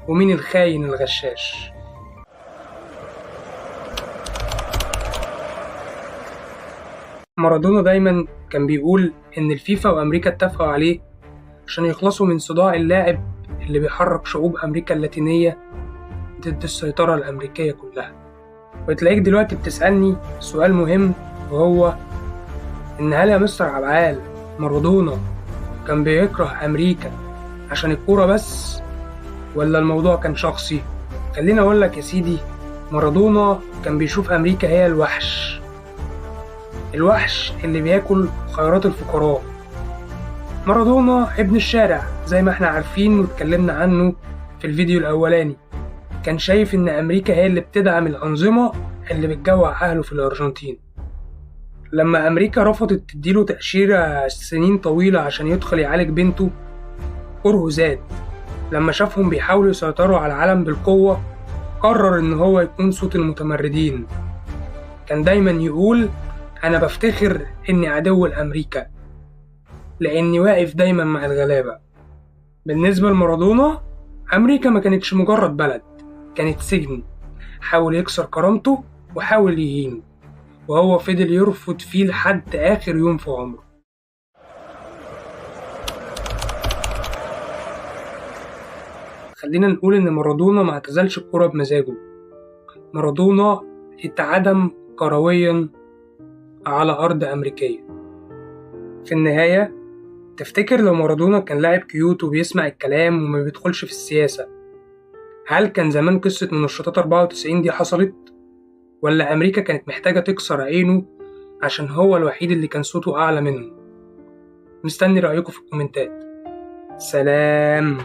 ومين الخاين الغشاش. مارادونا دايما كان بيقول إن الفيفا وأمريكا اتفقوا عليه عشان يخلصوا من صداع اللاعب اللي بيحرك شعوب أمريكا اللاتينية ضد السيطرة الأمريكية كلها. وتلاقيك دلوقتي بتسألني سؤال مهم، وهو إن هل يا مستر عبعال مارادونا كان بيكره أمريكا عشان الكورة بس، ولا الموضوع كان شخصي؟ خليني أقولك يا سيدي، مارادونا كان بيشوف أمريكا هي الوحش اللي بياكل خيرات الفقراء. مارادونا ابن الشارع زي ما احنا عارفين واتكلمنا عنه في الفيديو الأولاني. كان شايف إن أمريكا هي اللي بتدعم الأنظمة اللي بتجوع أهله في الأرجنتين. لما أمريكا رفضت تديله تأشيرة سنين طويلة عشان يدخل يعالج بنته، كرهه زاد. لما شافهم بيحاولوا يسيطروا على العالم بالقوة، قرر إن هو يكون صوت المتمردين. كان دايما يقول أنا بفتخر إني عدو لأمريكا لأني واقف دايما مع الغلابة. بالنسبة لمارادونا، أمريكا ما كانتش مجرد بلد، كانت سجن حاول يكسر كرامته وحاول يهينه، وهو فضل يرفض فيه لحد آخر يوم في عمره. خلينا نقول إن مارادونا ما اعتزلش الكرة بمزاجه. مارادونا اتعدم كرويا على أرض أمريكية. في النهاية، تفتكر لو مارادونا كان لاعب كيوت وبيسمع الكلام وما بيدخلش في السياسة، هل كان زمان قصة منشطات 94 دي حصلت؟ ولا أمريكا كانت محتاجة تكسر عينه عشان هو الوحيد اللي كان صوته أعلى منه؟ مستني رأيكم في الكومنتات. سلام.